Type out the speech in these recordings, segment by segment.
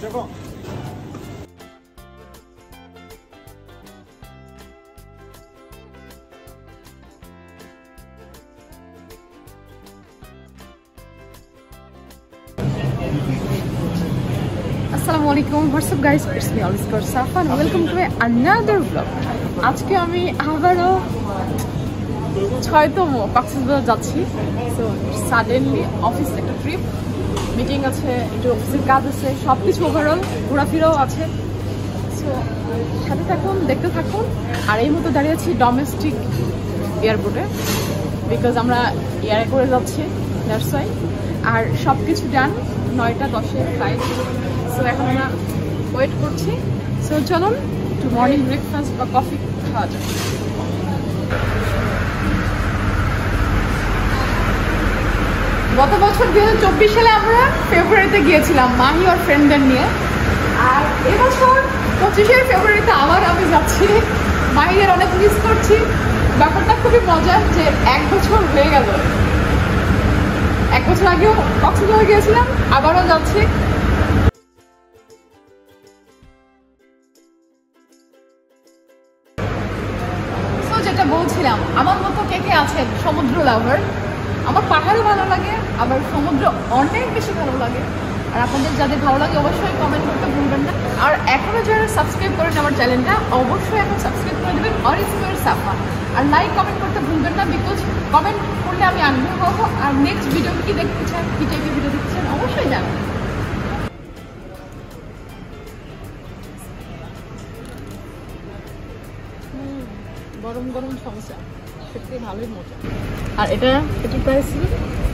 Assalamualaikum, what's up guys, it's me Aliskar Safa and welcome to another vlog. আজকে আমি আবারও 6তম কক্সবাজার যাচ্ছি। So suddenly office একটা trip, meeting আছে, একটু অফিসের কাজ আছে, সব কিছু ওভারঅল ঘোরাফেরাও আছে। সো সাথে থাকুন, দেখতে থাকুন। আর এই মতো দাঁড়িয়ে আছি ডোমেস্টিক এয়ারপোর্টে, বিকজ আমরা এয়ারে করে যাচ্ছি, দ্যাটস ওয়াই। আর সব কিছু ডান, 9টা 10-এর ফ্লাইট। সো এখন আমরা ওয়েট করছি। সো চলুন একটু মর্নিং ব্রেকফাস্ট বা কফি খাওয়া যাক। গত বছর 2024 সালে আমরা ফেব্রুয়ারিতে গিয়েছিলাম মাহি ওর ফ্রেন্ডদের নিয়ে, আর এবছর 25 ফেব্রুয়ারিতে আবার আমি যাচ্ছি। মাহিদের অনেক মিস করছি। ব্যাপারটা খুবই মজার যে 1 বছর হয়ে গেল। 1 বছর আগেও কক্সবাজার গিয়েছিলাম, আবারও যাচ্ছি। যেটা বলছিলাম, আমার মতো কে কে আছেন সমুদ্র লাভার? আমার পাহাড়ও ভালো লাগে, আবার সমুদ্র অনেক বেশি ভালো লাগে। আর আপনাদের যাদের ভালো লাগে অবশ্যই কমেন্ট করতে ভুলবেন না। আর এখনও যারা সাবস্ক্রাইব করেন আমার চ্যানেলটা, অবশ্যই এখন সাবস্ক্রাইব করে দেবেন অরিজিনাল সাফা। আর লাইক কমেন্ট করতে ভুলবেন না, বিকজ কমেন্ট করলে আমি আগ্রহ হবো। আর নেক্সট ভিডিও কি দেখতে চান, কি টাইপের ভিডিও দেখতে চান অবশ্যই জানাবেন। গরম গরম সমস্যা, সত্যি ভালোই মজা। আর এটার প্রাইস ছিল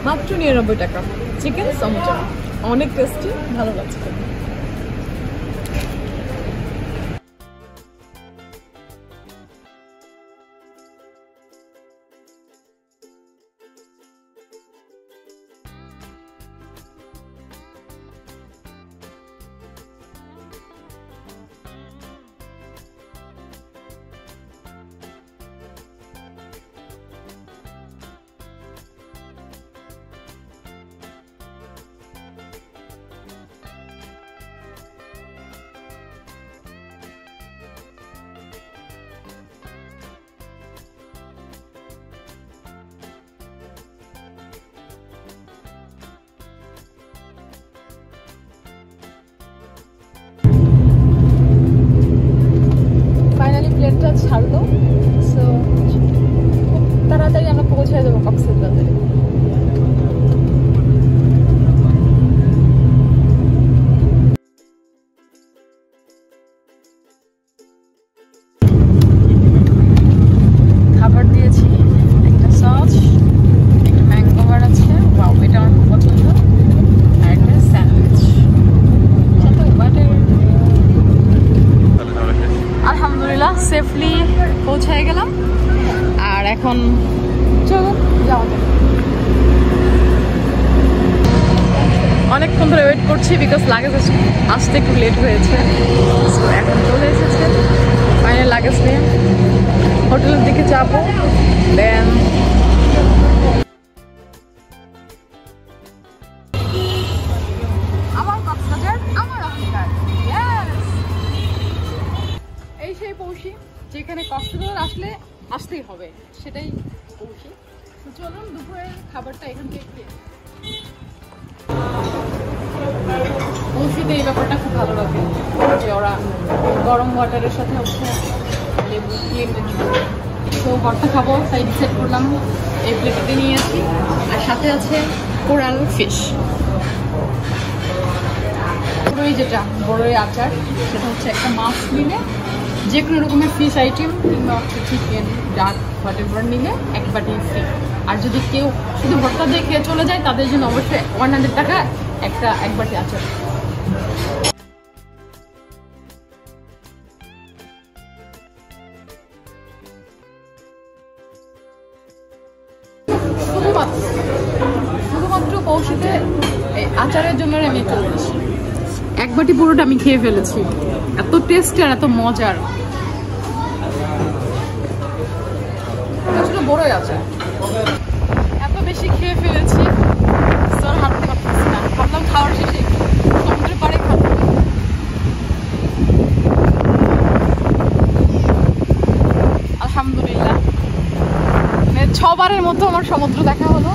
মাত্র 99 টাকা। চিকেন সমোসা অনেক টেস্টি, ভালো লাগছে। প্লেনটা ছাড়লো, সো খুব তাড়াতাড়ি আমরা পৌঁছে যাবো কক্সবাজারে। খাবার দিয়েছি, একটা সস, একটা ম্যাঙ্গো বার আছে, ওয়াও এটা আমার খুব পছন্দ, আর একটা স্যান্ডউইচ। আলহামদুলিল্লাহ সেফলি পৌঁছে গেলাম। আর এখন চলুন যাওয়া যাক। অনেকক্ষণ ধরে ওয়েট করছি, বিকজ লাগেজ আসতে একটু লেট হয়েছে। সো এখন চলে এসেছে ফাইনাল লাগেজ নিয়ে। হোটেলের দিকে যাবো, দেন আমার কক্সবাজার, আমার অফিসার। এই সেই পৌঁছি যেখানে কক্সবাজার আসলে আসতেই হবে, সেটাই পৌঁছি। তো চলুন দুপুরের খাবারটা এখান থেকে খেয়ে। পৌঁছিতে এই ব্যাপারটা খুব ভালো লাগে যে ওরা গরম ওয়াটারের সাথে হচ্ছে লেবু দিয়ে। তো ভর্তা খাবো তাই ডিসাইড করলাম এই প্লেটে নিয়েছি। আর সাথে আছে কোরাল ফিশ, বড়ই, যেটা বড়ই আচার, সেটা হচ্ছে একটা মাছ নিলে, যে কোনো রকমের ফিশ আইটেম কিংবা হচ্ছে চিকেন, ডাক, হোয়াটএভার নিলে এক বাটি ফ্রি। আর যদি কেউ শুধু ভর্তা দিয়ে খেয়ে চলে যায়, তাদের জন্য অবশ্যই 100 টাকা একটা এক বাটি আচার। শুধুমাত্র পৌঁছিতে আচারের জন্য আমি চলে আসি। এক বাটি পুরোটা আমি খেয়ে ফেলেছি, এত টেস্টি আর এত মজার। আসলে বড়ই আচার এত বেশি খেয়ে ফেলেছি, হাঁটতে পারতেছি না। ভাবলাম খাওয়ার শেষে সমুদ্রের পাড়ে খাবো, দ্বিতীয়বারের মতো আমার সমুদ্র দেখা হলো।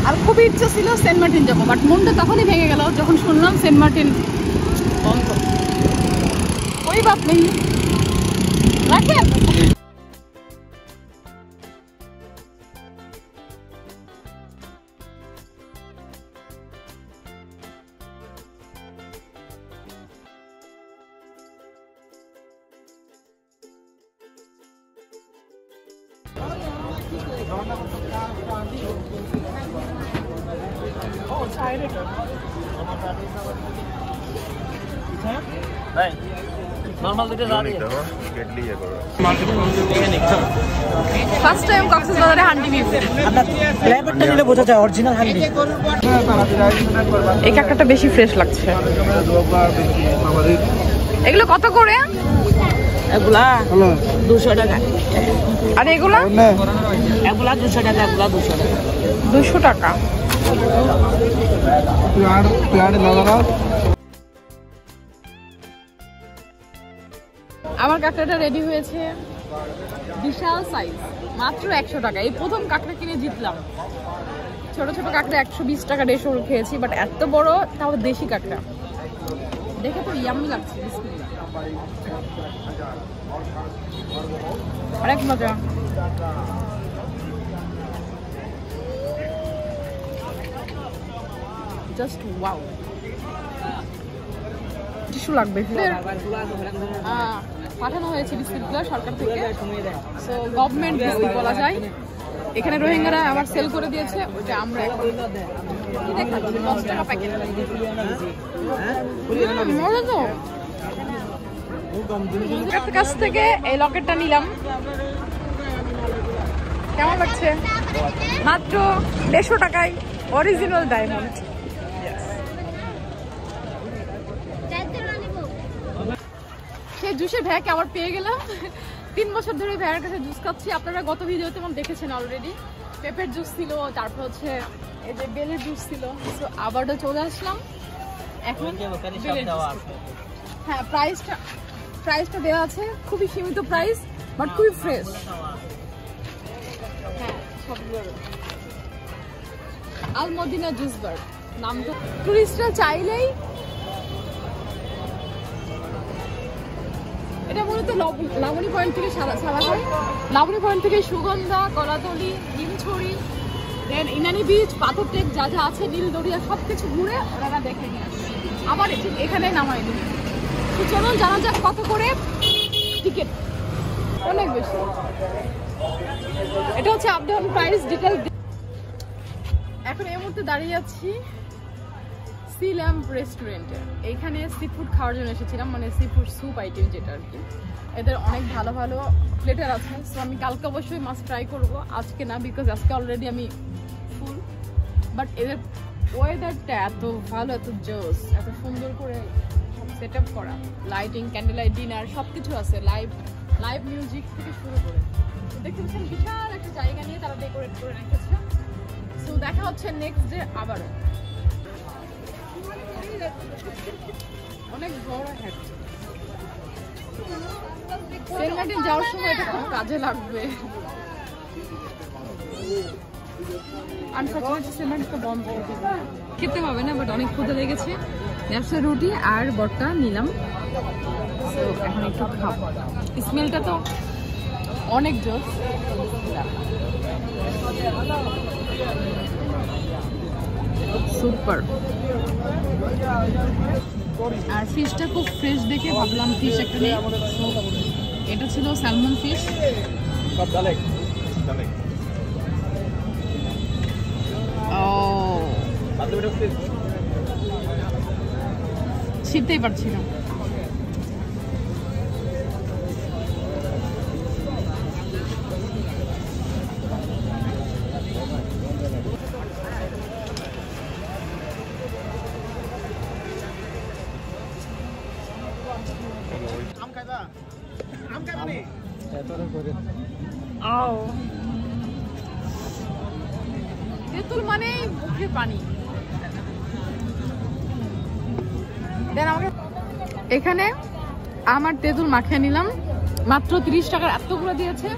আর খুবই ইচ্ছা ছিল সেন্ট মার্টিন যাবো, বাট মনটা তখনই ভেঙে গেল যখন শুনলাম সেন্ট মার্টিন বন্ধ। ওই বাত নেই, রাখেন। ফার্স্ট টাইম কক্সবাজারে হান্ডি নিয়েছি। ফ্লেভারটা নিলে বোঝা যায় অরিজিনাল হান্ডি। এই কাঁকড়াটা বেশি ফ্রেশ লাগছে। এগুলো কত করে? এগুলা 200 টাকা। আর এগুলা? এগুলা 200 টাকা, এগুলা 200 টাকা। 200 টাকা। আমার কাঁকড়াটা রেডি হয়েছে, বিশাল সাইজ, মাত্র 100 টাকা। এই প্রথম কাঁকড়া কিনে জিতলাম। ছোট ছোট কাঁকড়া 120 টাকা 150 খেয়েছি, বাট এত বড়, তাও দেশি কাঁকড়া, দেখে তো ইয়াম্মি লাগছে। অনেক মজা। Just wow. টিস্যু লাগবে। পাঠানো হয়েছে বিস্কুটগুলো সরকার থেকে, সো গভর্নমেন্ট বিস্কুট বলা যায়। এখানে রোহিঙ্গারা আবার সেল করে দিয়েছে, ওইটা আমরা এখন দেখাচ্ছি 10 টাকা প্যাকেট। মজা তো। কাছ থেকে এই লকেটটা নিলাম, কেমন লাগছে? মাত্র 150 টাকায় অরিজিনাল ডায়মন্ড। সেই জুসের ভ্যাক আবার পেয়ে গেলাম। 3 বছর ধরে ভ্যাকের কাছে জুস খাচ্ছি। আপনারা গত ভিডিওতে মনে দেখেছেন অলরেডি। পেঁপের জুস ছিল, তারপর হচ্ছে এই যে বেলের জুস ছিল। তো আবারও চলে আসলাম এখন। হ্যাঁ, প্রাইসটা দেওয়া আছে, খুবই সীমিত প্রাইস, বাট খুবই ফ্রেশ। হ্যাঁ, সবগুলো আল মদিনা জুস বার নামটা। টুরিস্টরা চাইলেই, এটা মূলত লাবণী পয়েন্ট থেকে ছাড়া হয়। লাবণী পয়েন্ট থেকে সুগন্ধা, কলাতলি, হিমছড়ি, দেন ইনানি বিচ, পাথর টেক, যা যা আছে, নীলদরিয়া, সবকিছু ঘুরে ওরা দেখে নিয়ে আসে। আবার ঠিক এখানে নামাই দিই। তো চলুন জানা যাক কত করে টিকিট। অনেক বেশি। এটা হচ্ছে আপ ডাউন প্রাইস ডিটেল। এখন এই মুহূর্তে দাঁড়িয়ে আছি সি ল্যাম্প রেস্টুরেন্টে। এইখানে সি ফুড খাওয়ার জন্য এসেছিলাম, মানে সি ফুড স্যুপ আইটেম যেটা আর কি। এদের অনেক ভালো ভালো প্লেটার আছে, সো আমি কালকে অবশ্যই মাছ ট্রাই করবো, আজকে না, বিকজ আজকে অলরেডি আমি ফুল। বাট এদের ওয়েদারটা এত ভালো, এত জোস, এত সুন্দর করে সেট আপ করা, লাইটিং, ক্যান্ডেল লাইট, ডিনার সব কিছু আছে, লাইভ মিউজিক থেকে শুরু করে। তো দেখতে পাচ্ছেন বিশাল একটা জায়গা নিয়ে তারা ডেকোরেট করে রেখেছে। সো দেখা হচ্ছে নেক্সট ডে আবারও। অনেক বড় হ্যাট। সেন্ট মার্টিন যাওয়ার সময় এটা খুব কাজে লাগবে। আনফরচুনেটলি সেন্ট মার্টিন তো বন্ধ হয়ে যাবে, খেতে হবে না, বাট অনেক ক্ষুধা লেগেছে। ব্যবসা রুটি আর বটটা নিলাম, এখন একটু খাবো। স্মেলটা তো অনেক জোস। সুপার। আর ফিশটা খুব ফ্রেশ দেখে ভাবলাম ফিশ একটা নেই। এটা ছিল স্যালমন ফিশ। ছিটতেই পারছি না। তেঁতুল মানে মুখে পানি। এখানে আমার তেঁতুল মাখিয়ে নিলাম, মাত্র 30 টাকার এতগুলো দিয়েছে।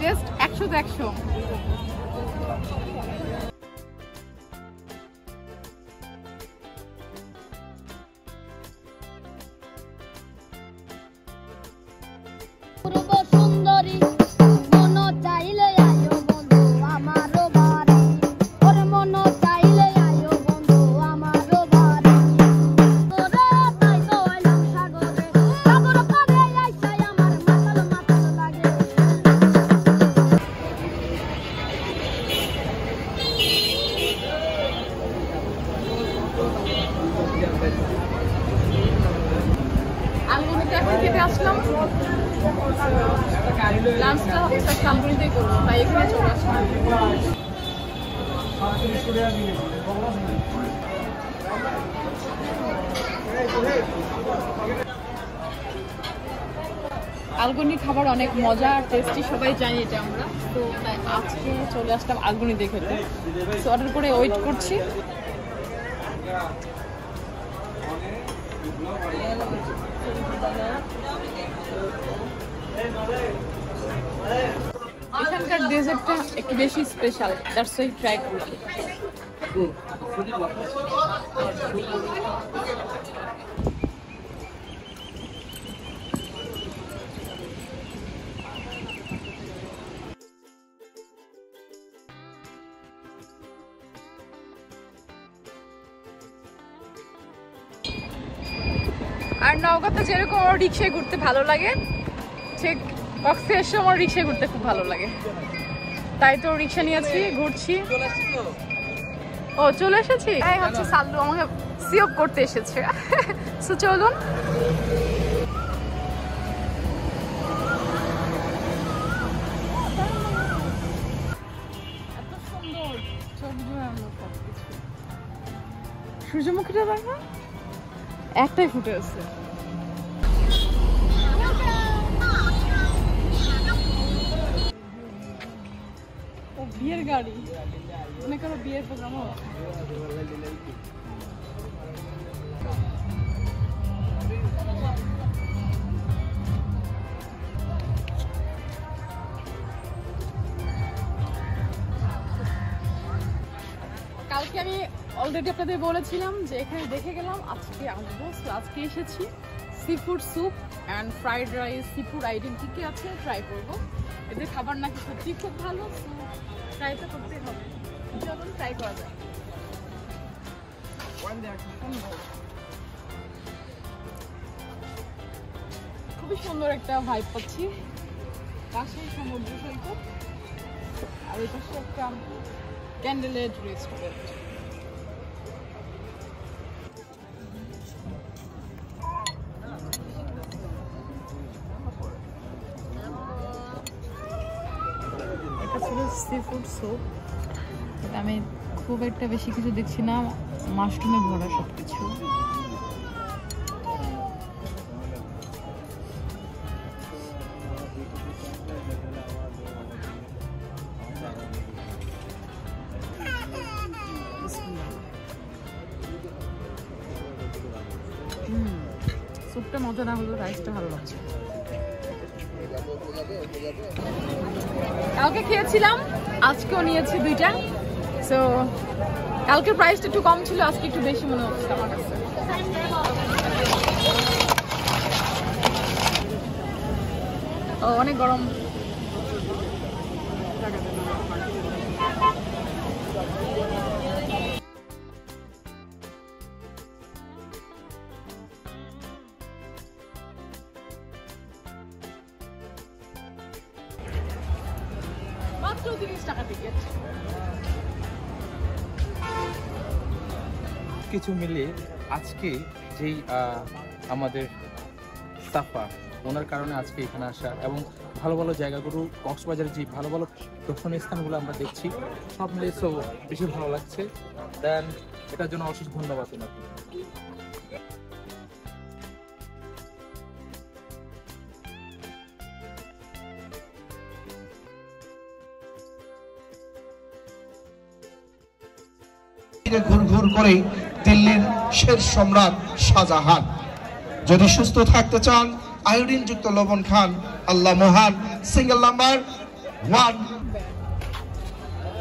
টেস্ট 100 তো 100। সুন্দরী মন চাইলে আয়ো বন্ধু আমারও বাড়ি, ওর মন চাইলে আয়ো বন্ধু আমারও বাড়ি। ওরে তাই তো আইলাম সাগরে, সাগর পারে আইসাই আমার মাতাল মাতাল লাগে। আলগুনিতে এখন খেতে আসলাম, লাঞ্চটা হচ্ছে আলগুনিতেই করবো, তাই এখানে চলে আসলাম। আলগুনি খাবার অনেক মজা আর টেস্টি, সবাই জানি এটা আমরা, তো তাই আজকে চলে আসলাম আলগুনিতে খেতে। তো অর্ডার করে ওয়েট করছি। এখানকার ডেজার্টটা একটু বেশি স্পেশাল, দ্যাটস ওয়াই ট্রাই করলাম। আর নওগাঁতে যেরকম আমার রিক্সায় ঘুরতে ভালো লাগে, ঠিক কক্সে এসে আমার রিক্সায় ঘুরতে খুব ভালো লাগে, তাই তো রিক্সা নিয়েছি, ঘুরছি। ও চলে এসেছি, এই হচ্ছে সাল্লু আমাকে সিওপ করতে এসেছে। সো চলুন। এত সুন্দর চোখ জোড়ানো সবকিছু। সূর্যমুখীটা দেখা একটাই ফুটে আছে। ও বিয়ের গাড়ি, মনে করো বিয়ের প্রোগ্রামও। কালকে আমি অলরেডি আপনাদের বলেছিলাম যে এখানে দেখে গেলাম, আজকে আসবো। আজকে এসেছি। Seafood soup and fried rice, seafood item কী কী আছে ট্রাই করবো। এদের খাবার নাকি সত্যি খুব ভালো, ট্রাই তো করতেই হবে। চলুন ট্রাই করা যায়। খুবই সুন্দর একটা ভাইব পাচ্ছি। পাশেই সমুদ্র সৈকত আর এই পাশে একটা ক্যান্ডেলের রেস্টুরেন্ট। এটা ছিল সি ফুড স্যুপ। আমি খুব একটা বেশি কিছু দেখছি না, মাশরুমে ভরা সব কিছু। স্যুপটা মজা না হলেও রাইসটা ভালো লাগছে। কালকে খেয়েছিলাম, আজকেও নিয়েছি দুইটা। সো কালকের প্রাইসটা একটু কম ছিল, আজকে একটু বেশি মনে হচ্ছে আমার কাছে। ও অনেক গরম। মাত্র 30 টাকা টিকিট। কিছু মিলিয়ে আজকে যেই আমাদের সাফা ওনার কারণে আজকে এখানে আসা এবং ভালো ভালো জায়গাগুলো, কক্সবাজারের যে ভালো ভালো দর্শনীয় স্থানগুলো আমরা দেখছি, সব মিলিয়ে সো বেশি ভালো লাগছে। দেন এটার জন্য অশেষ ধন্যবাদ ওনাকে। ঘুর ঘুর করে দিল্লির শের সম্রাট শাহজাহান। যদি সুস্থ থাকতে চান, আয়োডিন যুক্ত লবণ খান। আল্লাহ মহান। Single number 1।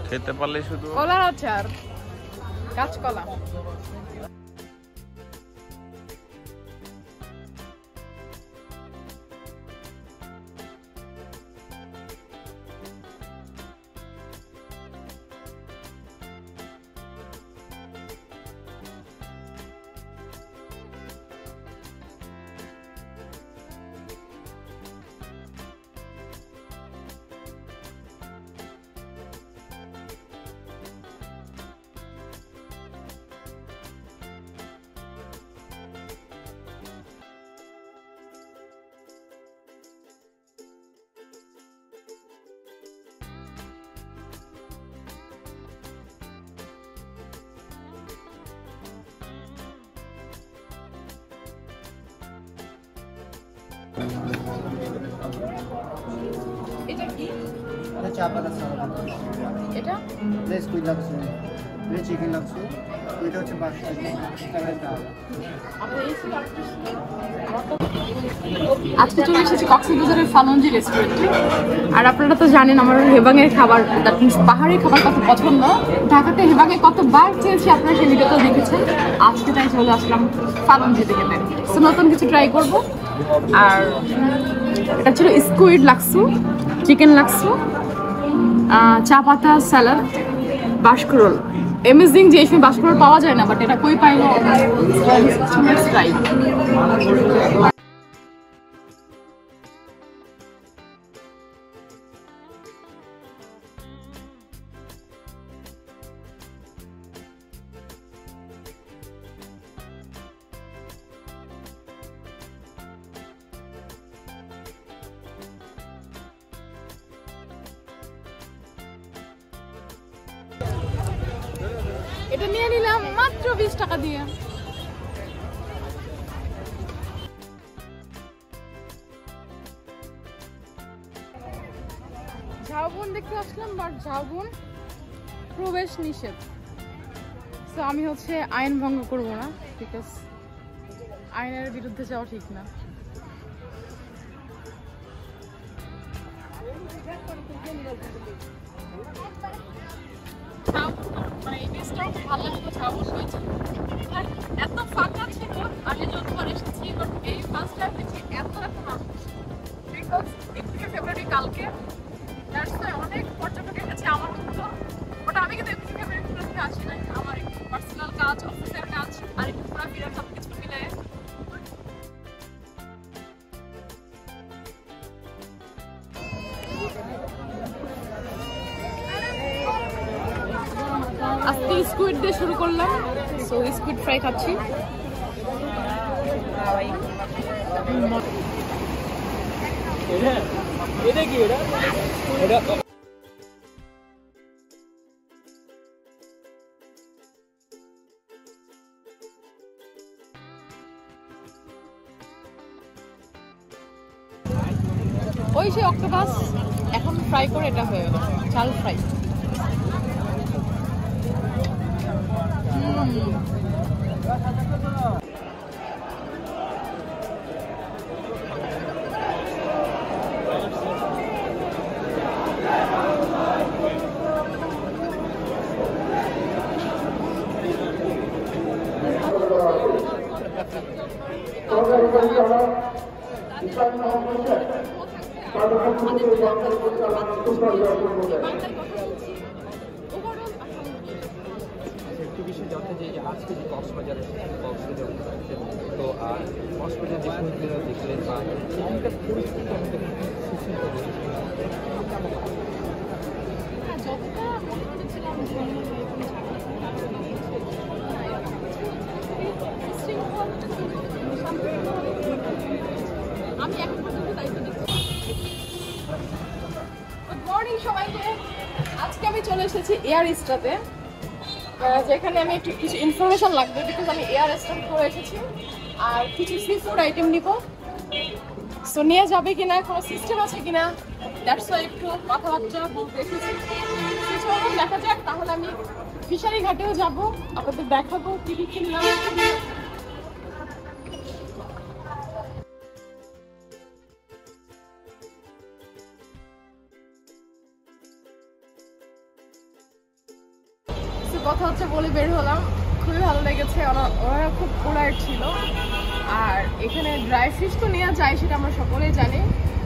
খেতে পারলে শুধু কলার আচার, কাঁচকলা। এটা কি? এটা চাপা আছে। এটা প্লেস কুই লাগছে। এটা চিকেন লাগছে। এটা হচ্ছে বাসমতি। এটা ডাল। আজকে চলে এসেছি কক্সবাজারের ফালঞ্জি রেস্টুরেন্টে। আর আপনারা তো জানেন আমার হেবাঙের খাবার, দ্যাট মিনস পাহাড়ি খাবার কত পছন্দ। ঢাকাতে হেবাঙে কতবার চেয়েছি, আপনারা সেই ভিডিওটা দেখেছেন। আজকে তাই চলে আসলাম ফালঞ্জিতে খেতে। সো নতুন কিছু ট্রাই করব। আর এটা ছিল স্কুইড লাক্সু, চিকেন লাক্সু, চা পাতা স্যালাড, বাস্করোল। অ্যামেজিং যে এই সময় বাস্করোল পাওয়া যায় না, বাট এটা কই পাইলো ট্রাই। এটা নিয়ে নিলাম মাত্র 20 টাকা দিয়ে। ঝাউবন দেখতে আসলাম, বাট ঝাউবন প্রবেশ নিষেধ। তো আমি হচ্ছে আইন ভঙ্গ করবো না, বিকজ আইনের বিরুদ্ধে যাওয়া ঠিক না। এত ফাঁকা ছিল, আগে যতবার এসেছি এই ফার্স্ট টাইম দেখছি এত মানুষ। বিকজ 21 ফেব্রুয়ারি কালকে, অনেক পর্যটক এসেছে আমার মতো। বাট আমি কিন্তু 21 ফেব্রুয়ারি আসি নাই, আমার একটু পার্সোনাল কাজ, অফিসের কাজ আর একটু ঘোরাফেরা সবকিছু মিলে। আজকে স্কুইড দিয়ে শুরু করলাম। সো স্কুইড ফ্রাই খাচ্ছি। এটা কি? এটা ওই যে অক্টোপাস এখন ফ্রাই করে এটা হয়ে গেল চাল ফ্রাই। একটু বিষয় জানতে চাই যে আজকে যে কক্সবাজারে তো আর কক্সবাজার যে শহীদরা দেখলেন বা এখানকার পরিস্থিতি আমাদের আমি এখন পর্যন্ত দায়িত্ব দিচ্ছি। গুড মর্নিং সবাইকে। আজকে আমি চলে এসেছি এয়ার স্টাতে, যেখানে আমি একটু কিছু ইনফরমেশন লাগবে, বিকজ আমি এয়ার স্টাফ করে এসেছি আর কিছু সি ফুড আইটেম নিব। সো নিয়ে যাবে কিনা, কোনো সিস্টেম আছে কিনা, দ্যাটস ওয়াই একটু কথাবার্তা বলতে এসেছি। চলুন দেখা যাক। তাহলে আমি ফিশারি ঘাটেও যাব, আপনাদের দেখাবো কি কি কিনলাম। কথা হচ্ছে বলে বের হলাম, খুবই ভালো লেগেছে। ওরা খুব পোলাইট ছিল। আর এখানে ড্রাই ফিশ তো নেওয়া যায়, সেটা আমরা সকলেই জানি,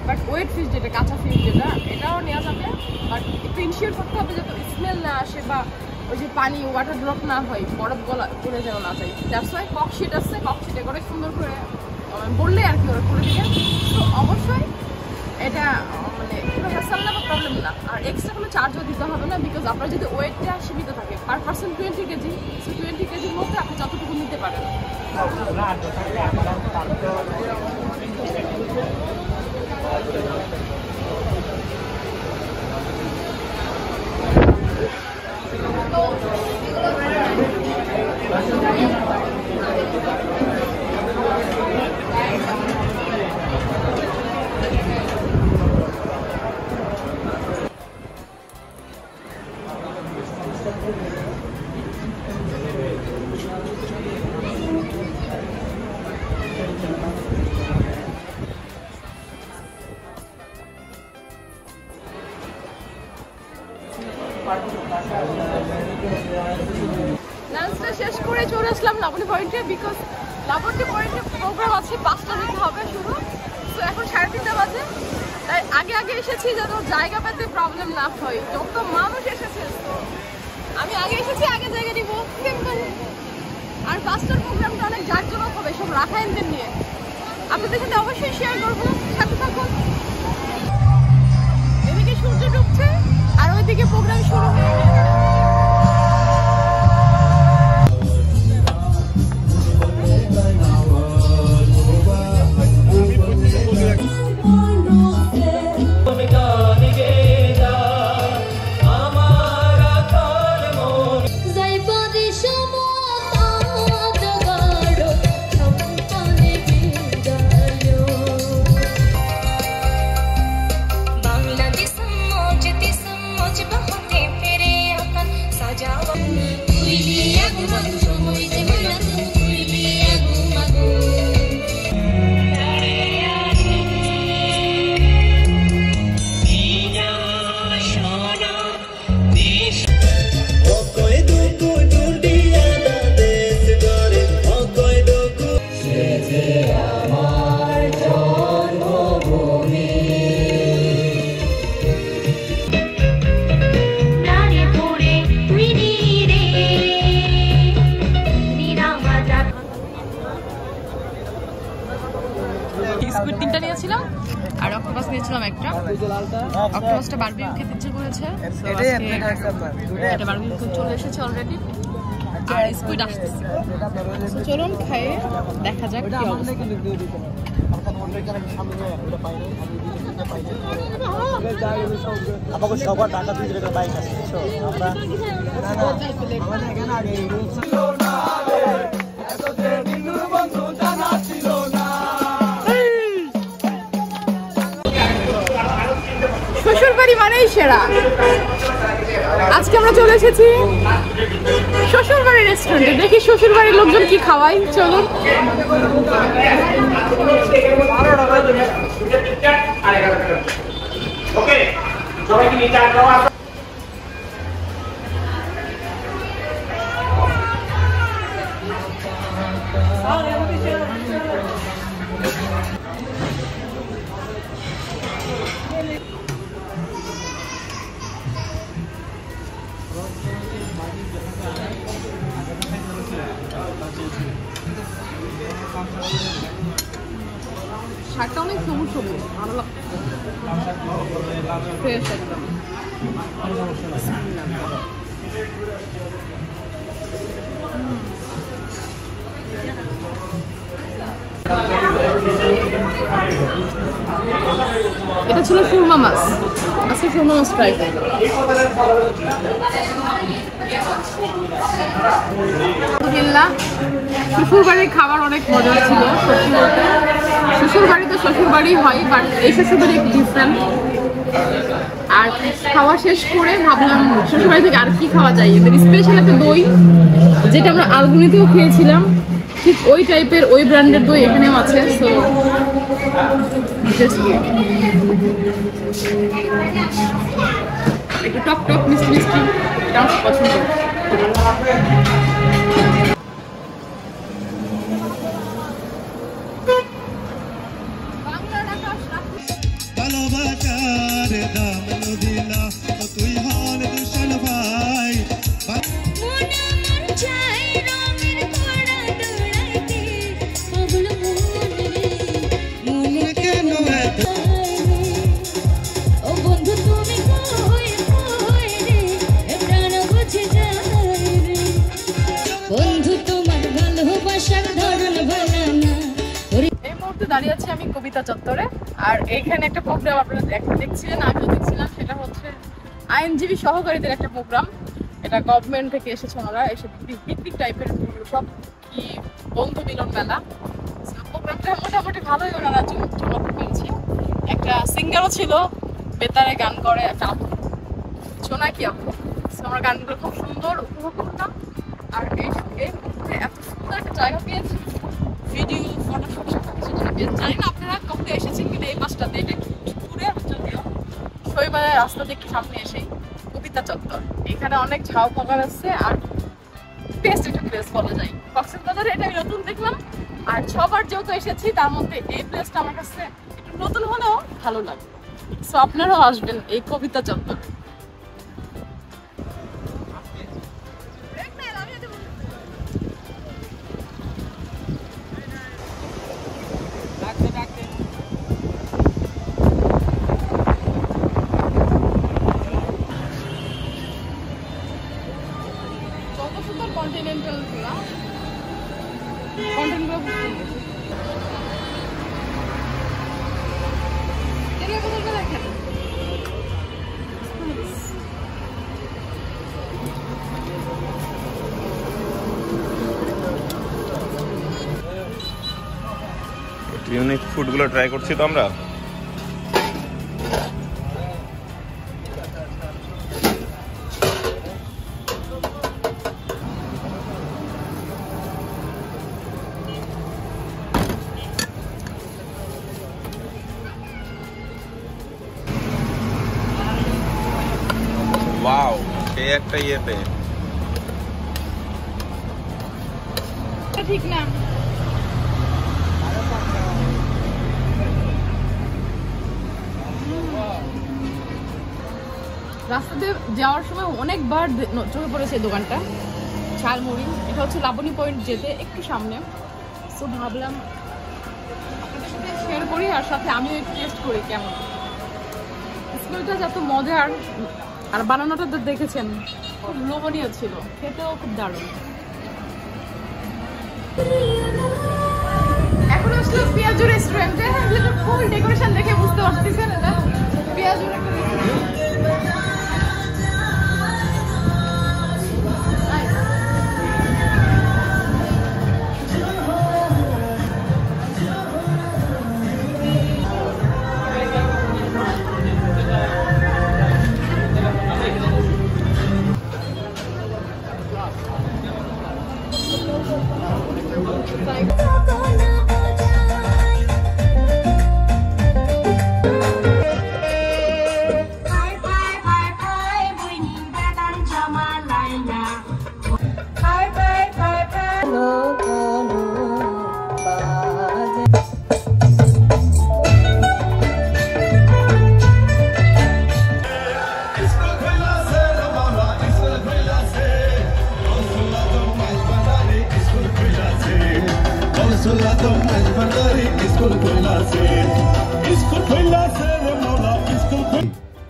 বাট ওয়েট ফিশ যেটা কাঁচা ফিশ যেটা, এটাও নেওয়া যাবে, বাট একটু ইনশিওর করতে হবে যাতে স্মেল না আসে বা ওই যে পানি ওয়াটার ড্রপ না হয়, বরফ গলে যেন না যায়। দ্যাটস ওয়াই ককশিট আছে, ককশিটে করে সুন্দর করে বললে আর কি ওরা করে দিবে। তো অবশ্যই এটা মানে কোনো হ্যাসেল না বা প্রবলেম না। আর এক্সট্রা কোনো চার্জও দিতে হবে না, বিকজ আপনার যদি ওয়েটটা সীমিত থাকে পার পার্সন 20 কেজি, সো 20 কেজির মধ্যে আপনি যতটুকু নিতে পারেন। লাঞ্চটা শেষ করে চলে আসলাম লাবণী পয়েন্টে, বিকজ লাবণী পয়েন্টে প্রোগ্রাম আছে 5টা থেকে হবে শুরু। তো এখন 3:30 বাজে, তাই আগে এসেছি যাতে জায়গা পেতে প্রবলেম না হয়। যত মানুষ এসেছে, তো আমি আগে এসেছি, আগে জায়গা নিব। আর 5টার প্রোগ্রামটা অনেক জাঁকজমক হবে, সব রাখাইনদের নিয়ে। আপনাদের সাথে অবশ্যই শেয়ার করবো, সাথে থাকুন। এদিকে সূর্য ডুবছে আর ওইদিকে প্রোগ্রাম শুরু হয়ে গেছে। স্কুইড 3টা নিয়েছিলাম আর অক্টোপাস নিয়েছিলাম একটা। অক্টোপাসটা বারবিকিউ খেতে ইচ্ছে করেছে, এটা বারবিকিউ চলে এসেছে অলরেডি, আর স্কুইড আসতেছে। চলুন খাইয়ে দেখা যাক কি অবস্থা। আমাকে সবার টাকা দিয়ে বাইক আছে, আমরা শ্বশুরবাড়ি মানেই সেরা। আজকে আমরা চলে এসেছি শ্বশুরবাড়ির রেস্টুরেন্টে, দেখি শ্বশুরবাড়ির লোকজন কি খাওয়াই। চলুন। শাকটা অনেক সবুজ সবুজ, ভালো লাগছে, ফ্রেশ একদম। এটা ছিল সুরমা মাছ, আজকে সুরমা মাছ ট্রাই করব। আলহামদুলিল্লাহ, শ্বশুরবাড়ির খাবার অনেক মজার ছিল। সত্যি বলতে শ্বশুরবাড়ি তো শ্বশুরবাড়ি হয়, বাট এই শ্বশুরবাড়ি একটু ডিফারেন্ট। আর খাওয়া শেষ করে ভাবলাম শ্বশুরবাড়ি থেকে আর কি খাওয়া যায়। এদের স্পেশাল একটা দই, যেটা আমরা আলগুনিতেও খেয়েছিলাম, ঠিক ওই টাইপের ওই ব্র্যান্ডের দই এখানেও আছে। সো একটু টক টক মিষ্টি মিষ্টি, এটা আমার পছন্দ। দাঁড়িয়ে আছি আমি কবিতা চত্বরে, আর এইখানে একটা প্রোগ্রাম আপনারা দেখছিলেন, আমিও দেখছিলাম। সেটা হচ্ছে আইনজীবী সহকারীদের একটা প্রোগ্রাম। এটা গভর্নমেন্ট থেকে এসেছে, ওনারা এসে পিকনিক টাইপের সব কি বন্ধু মিলন মেলা। প্রোগ্রামটা মোটামুটি ভালোই ওনারা জমাতে পেরেছে। একটা সিঙ্গারও ছিল, বেতারে গান করে একটা আপু, সোনাকি আপু। আমার গানগুলো খুব সুন্দর উপভোগ করতাম। আর এই এত সুন্দর একটা জায়গা পেয়েছি, ভিডিও ফটোশুট জানি না আপনারা কখন এসেছেন কিনা এই পাশটাতে। এটা ঘুরে শৈবালের রাস্তাতে একটু সামনে এসেই কবিতা চত্বর। এখানে অনেক ঝাউ বাগান আছে আর বেস্ট একটা প্লেস বলা যায় কক্সবাজারে। এটা আমি নতুন দেখলাম, আর ছবার যেহেতু এসেছি তার মধ্যে এই প্লেসটা আমার কাছে একটু নতুন হলেও ভালো লাগে। সো আপনারাও আসবেন এই কবিতা চত্বর। কন্টিনেন্টাল গুলা কন্টেন্ট গুলো দেখেন। ইউনিক ফুডগুলো ট্রাই করছি তো আমরা। ওয়াও, এই একটা ইয়েতে ঠিক না। রাস্তাতে যাওয়ার সময় অনেকবার চোখে পড়েছে এই দোকানটা, ঝালমুড়ি। এটা হচ্ছে লাবণী পয়েন্ট যেতে একটু সামনে। সো ভাবলাম আপনাদের সাথে শেয়ার করি, আর সাথে আমিও একটু টেস্ট করি কেমন। স্কুলটা যত মজার, আর বানানোটা তো দেখেছেন খুব লোভনীয় ছিল, খেতেও খুব দারুণ। এখন আসলে পেঁয়াজু রেস্টুরেন্টে, ফুল ডেকোরেশন দেখে বুঝতে পারতেছেন এটা পেঁয়াজুর একটা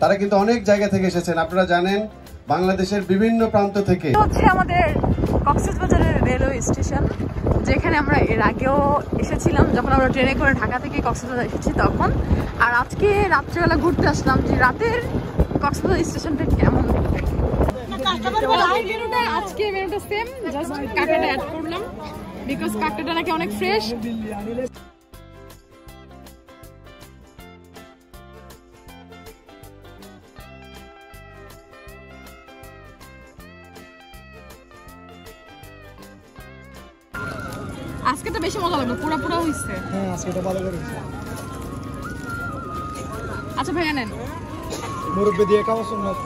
তারা কিন্তু অনেক জায়গা থেকে এসেছেন, আপনারা জানেন বাংলাদেশের বিভিন্ন প্রান্ত থেকে। হচ্ছে আমাদের কক্সবাজারের রেলওয়ে স্টেশন, যেখানে আমরা এর আগেও এসেছিলাম যখন আমরা ট্রেনে করে ঢাকা থেকে কক্সবাজার এসেছি তখন। আর আজকে রাত্রেবেলা ঘুরতে আসলাম যে রাতের কক্সবাজার স্টেশনটা কেমন। আজকে মেনুটা সেম, জাস্ট কাঁকড়াটা অ্যাড করলাম বিকজ কাঁকড়াটা নাকি অনেক ফ্রেশ। আজকে তো বেশি মজা লাগবে, পুরা পুরা হইছে। হ্যাঁ, আজকে তো ভালো করে হইছে। আচ্ছা ভাইয়া নেন, মুরব্বি দিয়ে খাওয়া সুন্নাত।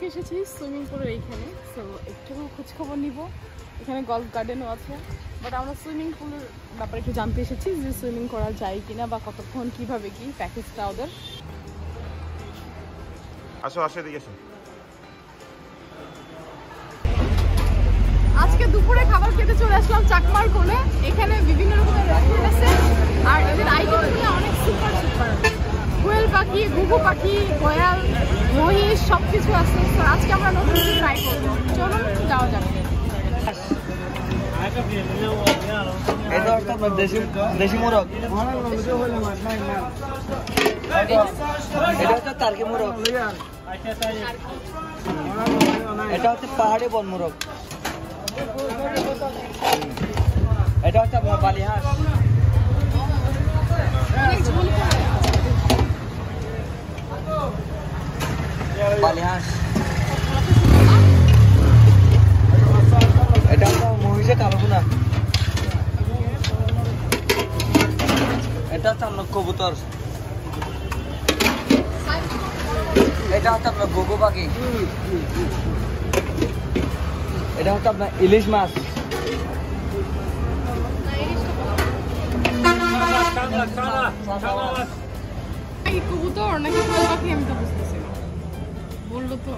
আজকে এসেছি সুইমিং পুলের এইখানে, সো একটু খোঁজখবর নিব। এখানে গলফ গার্ডেনও আছে, বাট আমরা সুইমিং পুলের ব্যাপারে একটু জানতে এসেছি যে সুইমিং করা যায় কিনা বা কতক্ষণ কিভাবে কি প্যাকেজটা ওদের। আসো আসো এদিকে আসো। আজকে দুপুরে খাবার খেতে চলে আসলাম চাকমার কোলে। এখানে বিভিন্ন রকমের রেস্টুরেন্ট আছে আর এদের আইটেম নিয়ে অনেক সুপার সুপার। কোয়েল পাখি, ঘুঘু পাখি, কোয়াল, মহিষ সবকিছু আছে। তো আজকে আমরা নতুন কিছু ট্রাই করবো, চলুন যাওয়া যাবে। এটা হচ্ছে আপনার দেশি মোরগ, এটা হচ্ছে টার্কি মোরগ, এটা হচ্ছে পাহাড়ি বন মোরগ, এটা হচ্ছে আপনার বালি হাঁস, বালি হাঁস, এটা হচ্ছে মহিষে কালোগুনা, এটা হচ্ছে আপনার কবুতর, এটা হচ্ছে আপনার ঘুঘু পাখি, এটা হচ্ছে আপনার ইলিশ মাছ, কবুতর নাকি কোয়েল পাখি আমি তো বুঝতেছি না, বললো তো।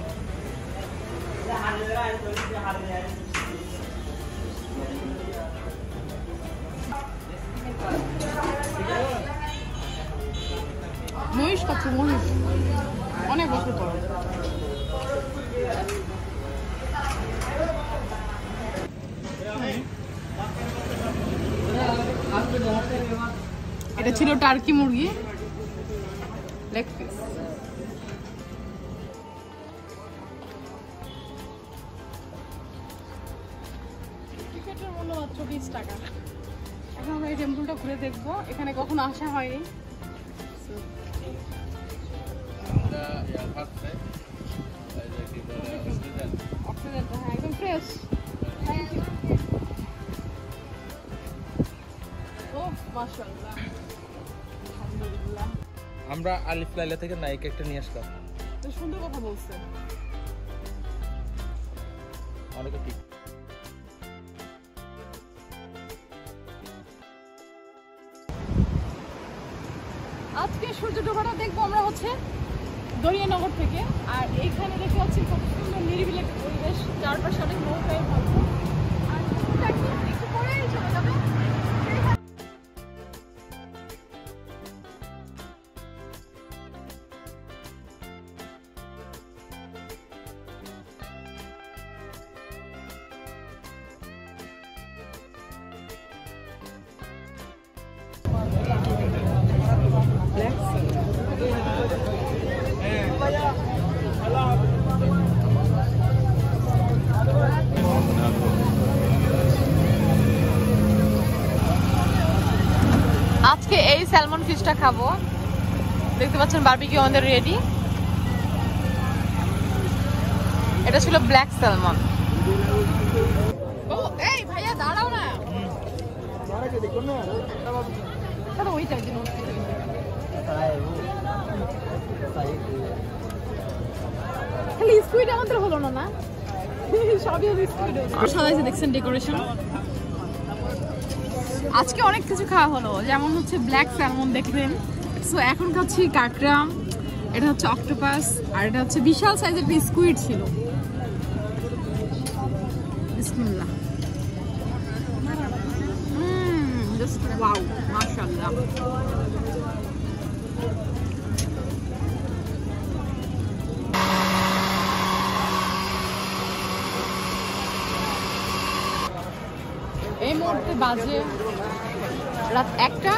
মহিষ খাচ্ছে, মহিষ অনেক বছর পর। এটা ছিল টার্কি মুরগি লেগ পিস। টিকেটের মূল্য মাত্র 20 টাকা। এখন আমরা এই টেম্পলটা ঘুরে দেখবো, এখানে কখনো আসা হয়নি। একদম ফ্রেশ। ও মাশাআল্লাহ, আলহামদুলিল্লাহ। আমরা আলিফ লাইলা থেকে নায়িকা একটা নিয়ে আসলাম, সুন্দর কথা বলছে অনেকে ঠিক। আজকে সূর্য ডোবাটা দেখবো আমরা হচ্ছে দরিয়ানগর থেকে। আর এইখানে দেখে হচ্ছে খুব সুন্দর নিরিবিলি একটা পরিবেশ, চারপাশে অনেক নৌকায় ভরপুর। আর একটু পরেই চলে যাবে। আজকে এই স্যালমন ফিশটা খাবো। দেখতে পাচ্ছেন বারবিকিউ আমাদের রেডি। এটা ছিল ব্ল্যাক স্যালমন। ও এই ভাইয়া দাঁড়াও না, ওইটা খালি স্কুইড আমাদের হলো না, না সবই স্কুইড সাজাইছে। দেখছেন ডেকোরেশন। আজকে অনেক কিছু খাওয়া হলো, যেমন হচ্ছে ব্ল্যাক স্যালমন দেখবেন। সো এখন খাচ্ছি কাঁকড়া, এটা হচ্ছে অক্টোপাস, আর এটা হচ্ছে বিশাল সাইজের একটা স্কুইড ছিল। বিসমিল্লাহ। জাস্ট ওয়াও, মাশাআল্লাহ। এই মুহূর্তে বাজে রাত 1টা,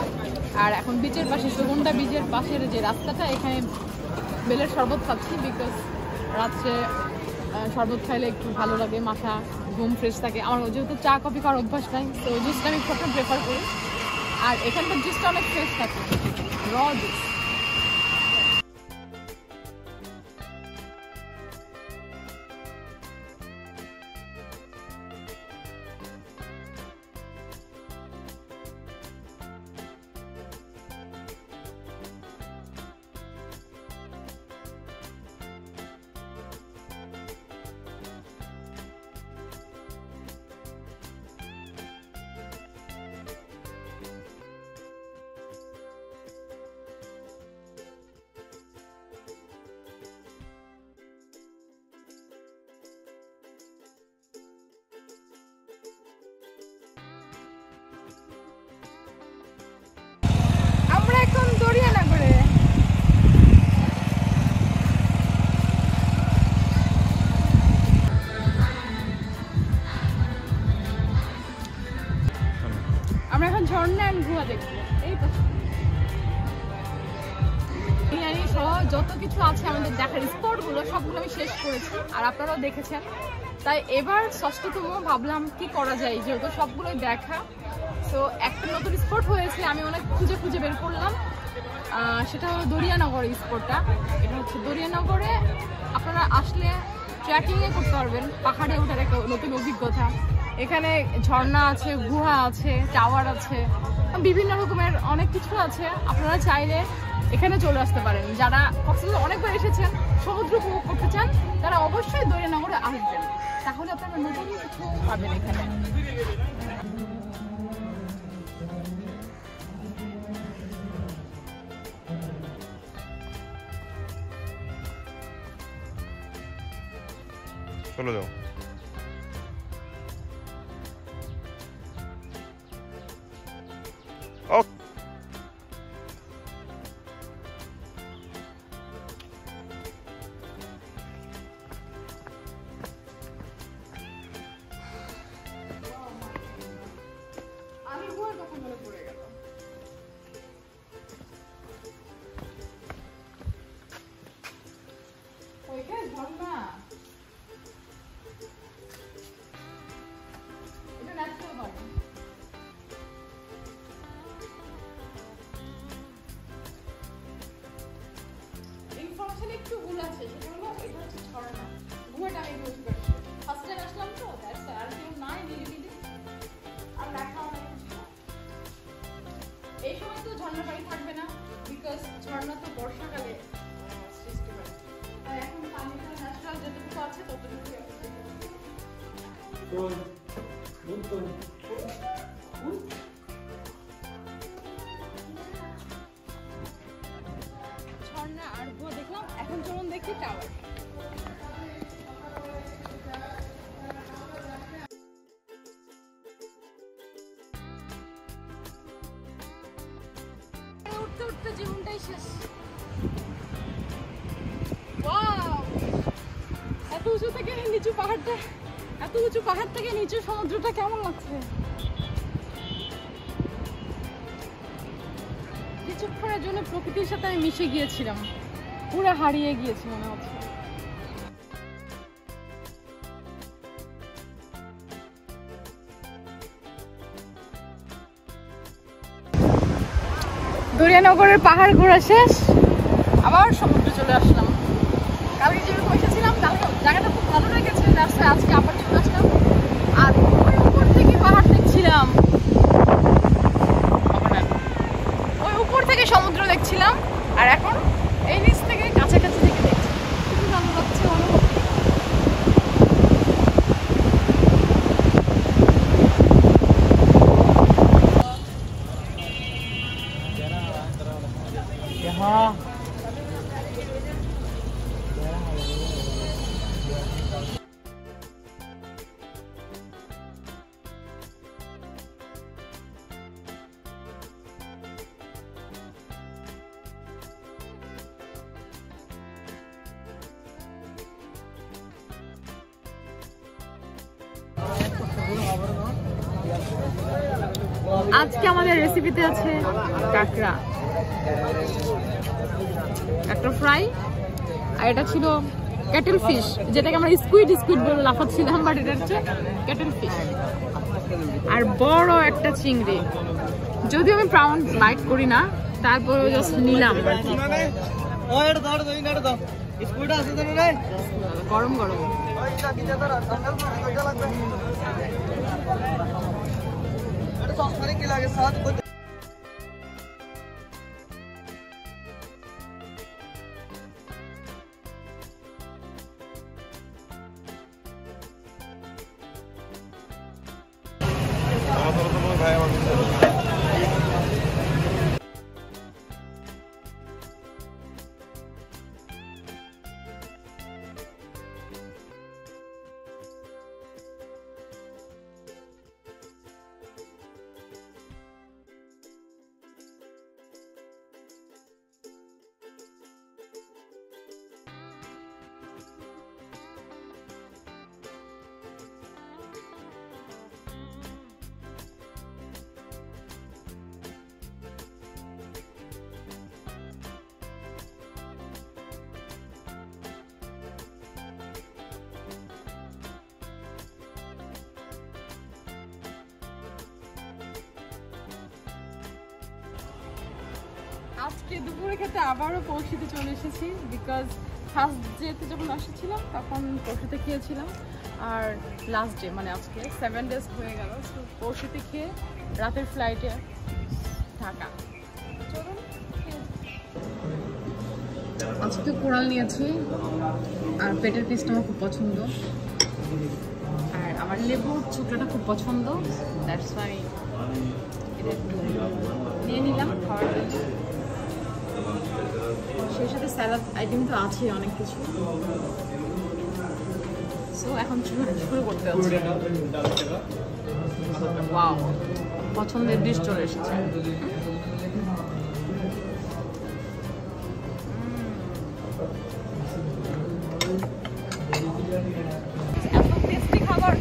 আর এখন বিচের পাশে সুগন্ধা বিচের পাশের যে রাস্তাটা, এখানে বেলের শরবত খাচ্ছি। বিকজ রাত্রে শরবত খাইলে একটু ভালো লাগে, মাথা ঘুম ফ্রেশ থাকে। আমার যেহেতু চা কফি খাওয়ার অভ্যাস নাই, তো জুসটা আমি প্রথম প্রেফার করি। আর এখানকার জুসটা অনেক ফ্রেশ থাকে, র জুস। আমরা এখন ঝর্ণা এন্ড গুহা দেখবো। এই তো বিরিয়ানি সহ যত কিছু আছে আমাদের দেখার স্পটগুলো সবগুলো আমি শেষ করেছি, আর আপনারাও দেখেছেন। তাই এবার ষষ্ঠতম ভাবলাম কি করা যায়, যেহেতু সবগুলোই দেখা। তো একটা নতুন স্পট হয়েছে, আমি অনেক খুঁজে খুঁজে বের করলাম। সেটা হলো দরিয়ানগর স্পটটা। এটা হচ্ছে দরিয়ানগরে আপনারা আসলে ট্রেকিংয়ে করতে পারবেন, পাহাড়ে ওঠার একটা নতুন অভিজ্ঞতা। এখানে ঝর্ণা আছে, গুহা আছে, টাওয়ার আছে, বিভিন্ন রকমের অনেক কিছু আছে। আপনারা চাইলে এখানে চলে আসতে পারেন। যারা কক্সবাজার অনেকবার এসেছেন, সমুদ্র উপভোগ করতে চান, তারা অবশ্যই দরিয়ানগরে আসবেন, তাহলে আপনারা নতুন কিছু পাবেন এখানে। চলো যাও। একটু ভুল আছে, সেটা হলো এটা হচ্ছে ঝর্ণা, গুহাটা আমি বুঝতে পারছি। ফার্স্ট টাইম আসলাম তো, দ্যাটস আর কেউ নাই নিরিবিলি, আর দেখা অনেক কিছু। এই সময় তো ঝর্ণা পানি থাকবে না, বিকজ ঝর্ণা তো বর্ষাকালে সৃষ্টি হয়। আর এখন পানিটা ন্যাচারাল যেটুকু আছে ততটুকু আছে। ঝর্ণা আর গুহা দেখলাম, এখন চলুন দেখি টাওয়ার। উঠতে উঠতে জীবনটাই শেষ। ওয়াও, এত উঁচু থেকে নিচু পাহাড়টা, এত উঁচু পাহাড় থেকে নিচু সমুদ্রটা কেমন লাগছে। কিছুক্ষণের জন্য প্রকৃতির সাথে আমি মিশে গিয়েছিলাম, পুরো হারিয়ে গিয়েছি মনে হচ্ছে। দরিয়ানগরের পাহাড় ঘোরা শেষ, আবার সমুদ্রে চলে আসলাম। কালকে যেরকম এসেছিলাম কালকে জায়গাটা খুব ভালো লেগেছে, রাস্তায় আজকে আবার চলে আসলাম। আর ওই উপর থেকে পাহাড় দেখছিলাম, ওই উপর থেকে সমুদ্র দেখছিলাম, আর এখন এই নিচ থেকে কাছাকাছি থেকে দেখছি। খুবই ভালো লাগছে অনুভব। আজকে আমাদের রেসিপিতে আছে কাঁকড়া, একটা ফ্রাই, আর এটা ছিল ক্যাটেল ফিশ, যেটাকে আমরা স্কুইড বলে লাফাচ্ছিলাম, বাট এটা হচ্ছে ক্যাটেল ফিশ। আর বড় একটা চিংড়ি, যদিও আমি প্রাউন লাইক করি না, তারপরে জাস্ট নিলাম। গরম গরম ভাই আমার আজকে দুপুরে খেতে আবারও পৌঁছিতে চলে এসেছি, বিকজ ফার্স্ট ডেতে যখন আসছিলাম তখন পৌঁছিতে খেয়েছিলাম, আর লাস্ট ডে মানে আজকে 7 days হয়ে গেল। তো পৌঁছিতে খেয়ে রাতের ফ্লাইটে ঢাকা। চলুন, আজকে কোরাল নিয়েছি, আর পেটের পিসটা আমার খুব পছন্দ, আর আমার লেবুর চুকলাটা খুব পছন্দ, দ্যাটস ওয়াই এটা একটু নিয়ে নিলাম খাওয়ার জন্য। সেই সাথে স্যালাড আইটেম তো আছেই অনেক কিছু। সো এখন শুরু করতে হচ্ছে। ওয়াও, পছন্দের ডিশ চলে এসেছে। এত টেস্টি খাবার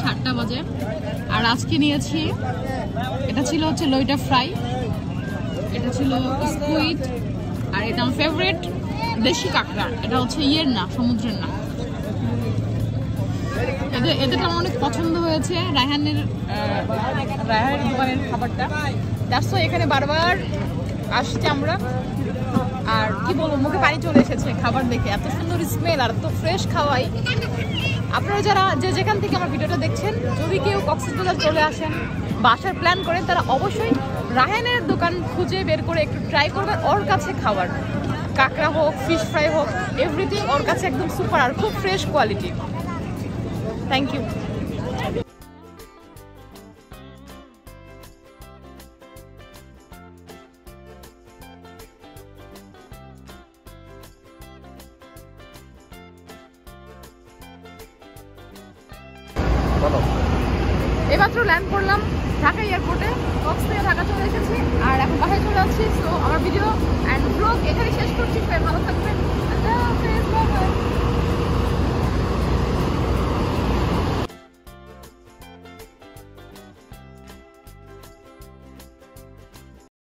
সাতটা বাজে, আর আজকে নিয়েছি, এটা ছিল হচ্ছে লইটা ফ্রাই, এটা ছিল স্কুইড, আর এটা আমার ফেভারিট দেশি কাঁকড়া। এটা হচ্ছে ইয়ের না, সমুদ্রের না। এদেরটা আমার অনেক পছন্দ হয়েছে, রায়হানের দোকানের খাবারটা। দ্যাটস ওয়াই এখানে বারবার আসছি আমরা। আর কি বলবো, মুখে পানি চলে এসেছে খাবার দেখে, এত সুন্দর স্মেল আর এত ফ্রেশ খাওয়াই। আপনারা যারা যেখান থেকে আমার ভিডিওটা দেখছেন, যদি কেউ কক্সবাজার চলে আসেন বা আসার প্ল্যান করেন, তারা অবশ্যই রায়হানের দোকান খুঁজে বের করে একটু ট্রাই করবেন। ওর কাছে খাবার, কাঁকড়া হোক, ফিশ ফ্রাই হোক, এভরিথিং ওর কাছে একদম সুপার আর খুব ফ্রেশ কোয়ালিটি। Thank you. এইমাত্র ল্যান্ড করলাম ঢাকা এয়ারপোর্টে, কক্স থেকে ঢাকা চলে এসেছি, আর এখন বাসায় চলে যাচ্ছি। সো আমার ভিডিও অ্যান্ড ব্লগ এখানে শেষ করছি। ভালো থাকবেন, আল্লাহ হাফেজ।